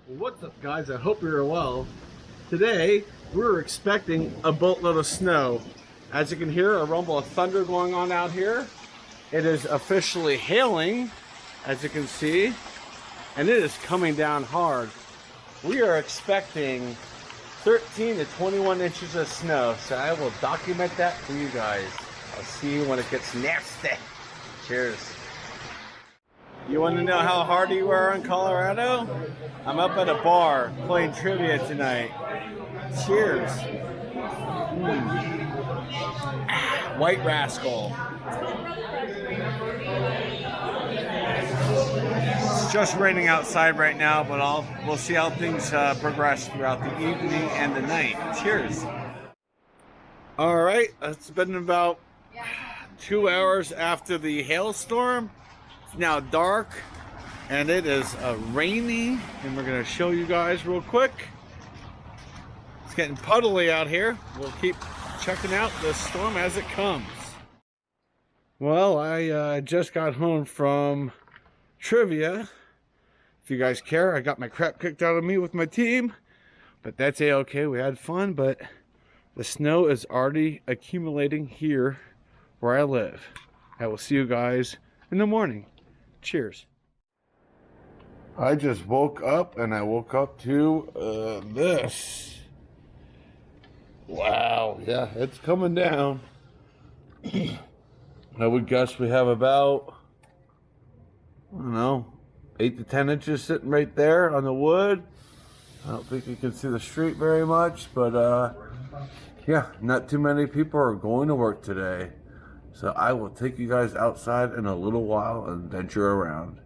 What's up, guys? I hope you're well. Today we're expecting a boatload of snow. As you can hear, a rumble of thunder going on out here. It is officially hailing, as you can see, and it is coming down hard. We are expecting 13 to 21 inches of snow, so I will document that for you guys. I'll see you when it gets nasty. Cheers. You want to know how hardy you are in Colorado? I'm up at a bar playing trivia tonight. Cheers. White Rascal. It's just raining outside right now, but we'll see how things progress throughout the evening and the night. Cheers. All right, it's been about 2 hours after the hailstorm. It's now dark and it is rainy, and we're gonna show you guys real quick. It's getting puddly out here. We'll keep checking out the storm as it comes. Well, I just got home from trivia. If you guys care, I got my crap kicked out of me with my team, but that's a-okay. We had fun, but the snow is already accumulating here where I live. I will see you guys in the morning. Cheers. I just woke up, and I woke up to this. Wow, yeah, it's coming down. I would guess we have about, I don't know, 8 to 10 inches sitting right there on the wood. I don't think you can see the street very much, but yeah, not too many people are going to work today. So I will take you guys outside in a little while and venture around.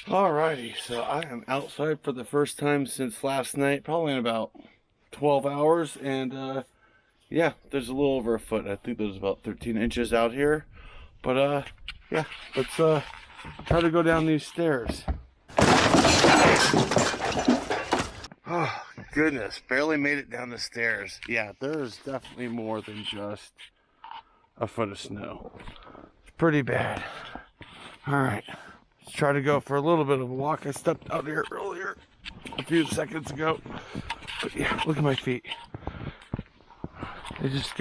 Alrighty, so I am outside for the first time since last night, probably in about 12 hours, and yeah, there's a little over a foot. I think there's about 13 inches out here, but yeah, let's try to go down these stairs. Oh goodness, barely made it down the stairs. Yeah, there's definitely more than just a foot of snow. It's pretty bad. Alright. Let's try to go for a little bit of a walk. I stepped out here earlier a few seconds ago. But yeah, look at my feet. They just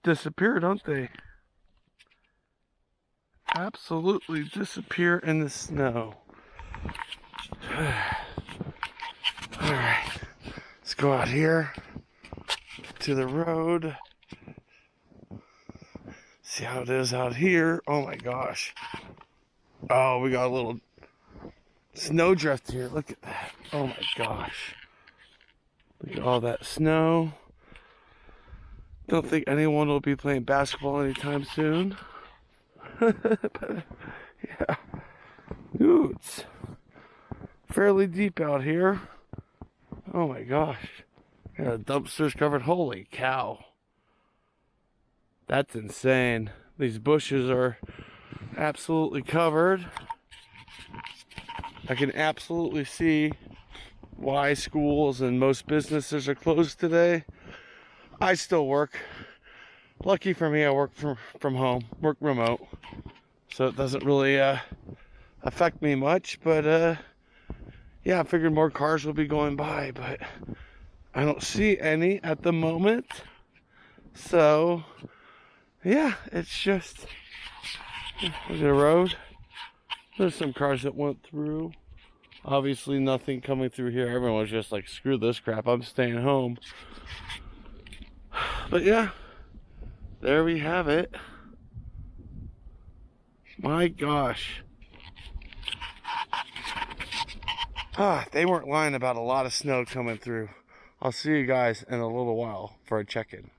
disappear, don't they? Absolutely disappear in the snow. Alright, let's go out here to the road. See how it is out here. Oh my gosh. Oh, we got a little snowdrift here. Look at that. Oh my gosh. Look at all that snow. Don't think anyone will be playing basketball anytime soon. But, yeah. Ooh, it's fairly deep out here. Oh my gosh. Yeah, the dumpster's covered. Holy cow. That's insane. These bushes are absolutely covered. I can absolutely see why schools and most businesses are closed today. I still work. Lucky for me, I work from home, work remote. So it doesn't really affect me much, but yeah, I figured more cars will be going by, but I don't see any at the moment. So yeah, it's just, look at the road. There's some cars that went through. Obviously nothing coming through here. Everyone was just like, screw this crap, I'm staying home. But yeah, there we have it. My gosh. They weren't lying about a lot of snow coming through. I'll see you guys in a little while for a check-in.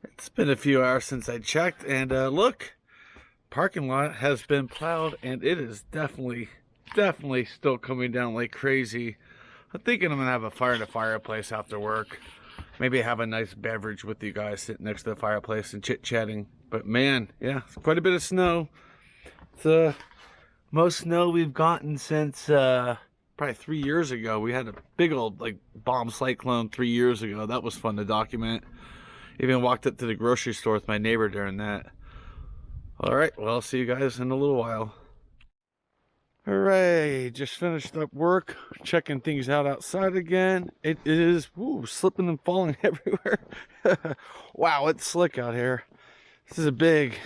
It's been a few hours since I checked, and look, parking lot has been plowed, and it is definitely still coming down like crazy. I'm thinking I'm gonna have a fire in the fireplace after work. Maybe have a nice beverage with you guys sitting next to the fireplace and chit-chatting. But man, yeah, it's quite a bit of snow. It's the most snow we've gotten since probably 3 years ago. We had a big old like bomb cyclone 3 years ago. That was fun to document. Even walked up to the grocery store with my neighbor during that. All right, well, I'll see you guys in a little while. Hooray, just finished up work, checking things out outside again. It is slipping and falling everywhere. Wow, it's slick out here. This is a big,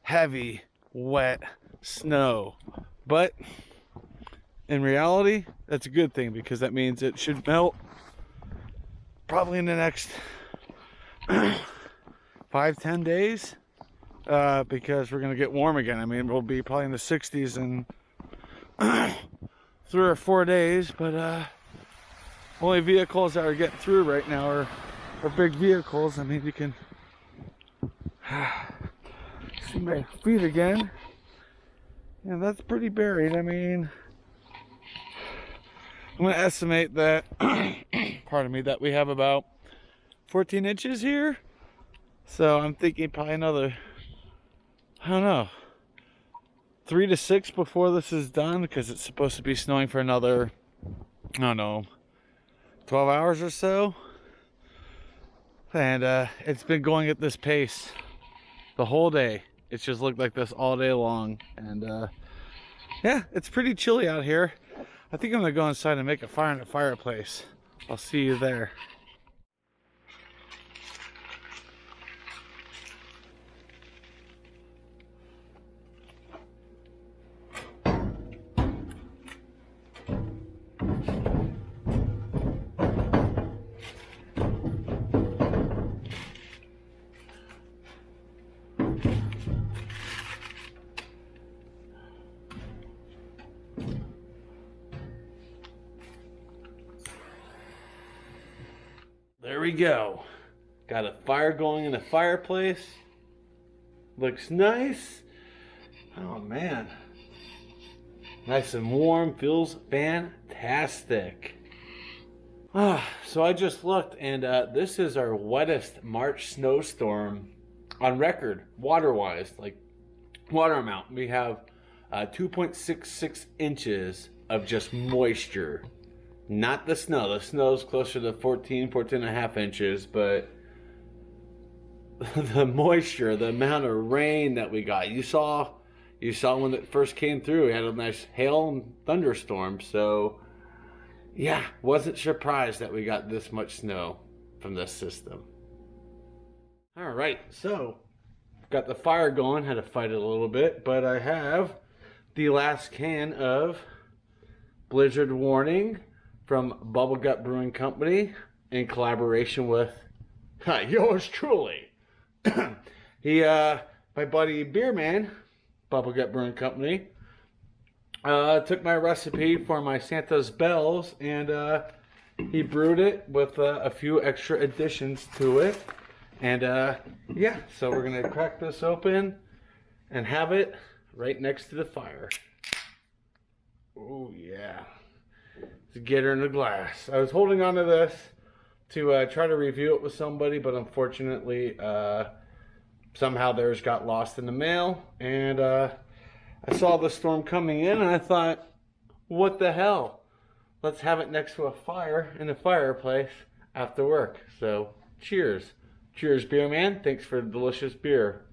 heavy, wet snow. But in reality, that's a good thing, because that means it should melt probably in the next 5-10 days, because we're gonna get warm again. I mean, we'll be probably in the 60s in 3 or 4 days, but only vehicles that are getting through right now are big vehicles. I mean, you can see my feet again, and that's pretty buried. I mean, I'm gonna estimate that, pardon me, that we have about 14 inches here. So I'm thinking probably another, I don't know, 3 to 6 before this is done, because it's supposed to be snowing for another, I don't know, 12 hours or so. And it's been going at this pace the whole day. It's just looked like this all day long. And yeah, it's pretty chilly out here. I think I'm gonna go inside and make a fire in the fireplace. I'll see you there. There we go. Got a fire going in the fireplace. Looks nice. Oh man. Nice and warm. Feels fantastic. So I just looked, and this is our wettest March snowstorm on record, water-wise, like water amount. We have 2.66 inches of just moisture. Not the snow. The snow's closer to 14 and a half inches, but the moisture, the amount of rain that we got. You saw when it first came through, we had a nice hail and thunderstorm. So yeah, wasn't surprised that we got this much snow from this system. All right, so got the fire going, had to fight it a little bit, but I have the last can of Blizzard Warning from Bubble Gut Brewing Company in collaboration with yours truly. My buddy Beerman, Bubble Gut Brewing Company, took my recipe for my Santa's Bells, and he brewed it with a few extra additions to it. And yeah, so we're gonna crack this open and have it right next to the fire. Oh yeah. To get her in a glass. I was holding on to this to try to review it with somebody, but unfortunately somehow theirs got lost in the mail, and I saw the storm coming in, and I thought, what the hell? Let's have it next to a fire in the fireplace after work. So cheers. Cheers, beer man. Thanks for the delicious beer.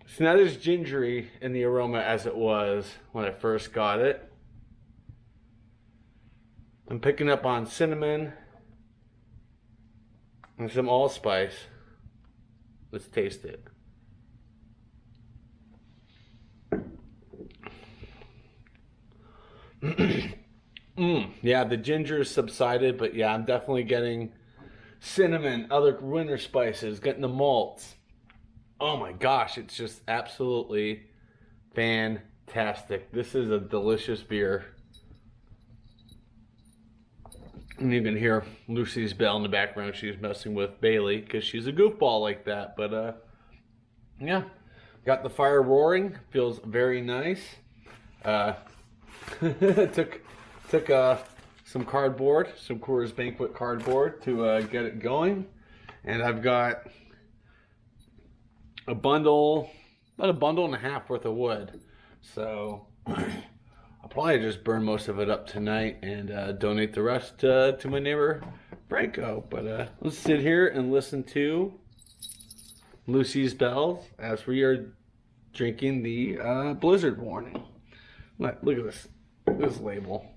It's not as gingery in the aroma as it was when I first got it. I'm picking up on cinnamon and some allspice. Let's taste it. Yeah, the ginger is subsided, but yeah, I'm definitely getting cinnamon, other winter spices, getting the malts. Oh my gosh, it's just absolutely fantastic. This is a delicious beer. And you can hear Lucy's bell in the background. She's messing with Bailey because she's a goofball like that. But yeah, got the fire roaring. Feels very nice. took some cardboard, some Coors Banquet cardboard to get it going. And I've got about a bundle and a half worth of wood. So I'll probably just burn most of it up tonight and donate the rest to my neighbor Franco. But let's sit here and listen to Lucy's Bells as we are drinking the Blizzard Warning. Look at this label.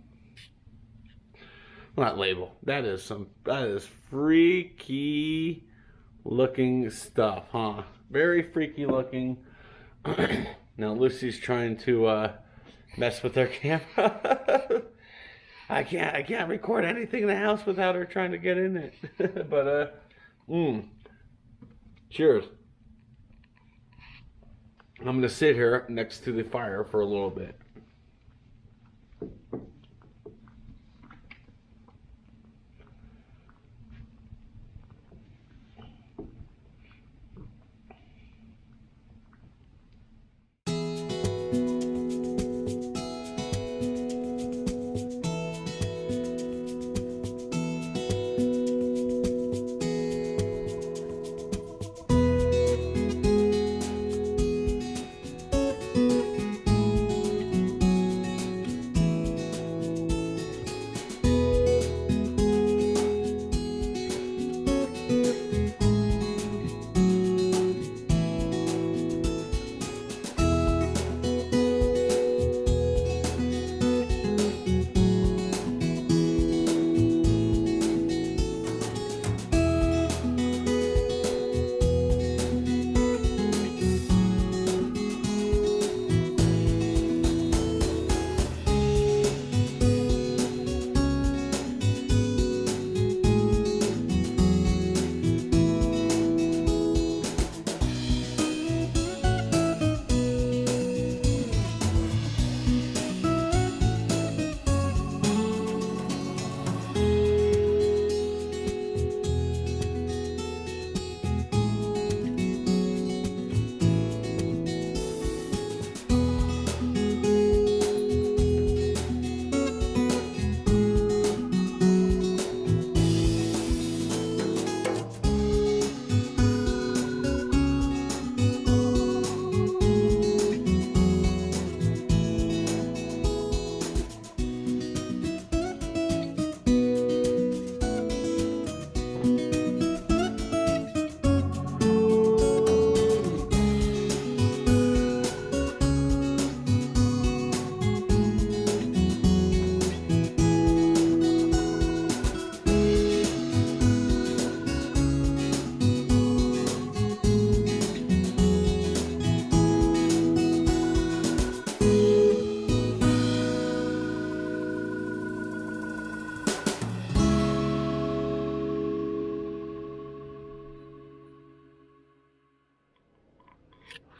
Not label. That is freaky looking stuff, huh? Very freaky looking. Now Lucy's trying to mess with her camera. I can't record anything in the house without her trying to get in it. But cheers. I'm gonna sit here next to the fire for a little bit.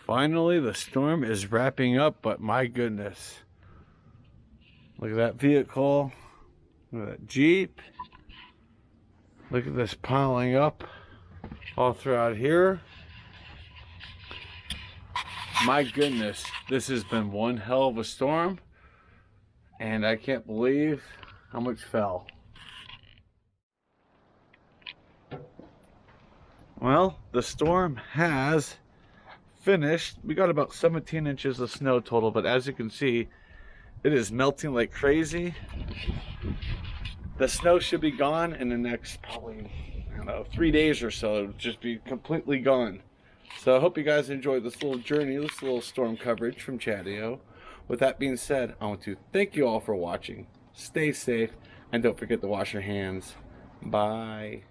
Finally, the storm is wrapping up, but my goodness. Look at that vehicle. Look at that Jeep. Look at this piling up all throughout here. My goodness, this has been one hell of a storm, and I can't believe how much fell. Well, the storm has finished. We got about 17 inches of snow total, but as you can see, it is melting like crazy. The snow should be gone in the next probably, I don't know, 3 days or so. It'll just be completely gone. So I hope you guys enjoyed this little journey, this little storm coverage from Chadeo. With that being said, I want to thank you all for watching. Stay safe, and don't forget to wash your hands. Bye.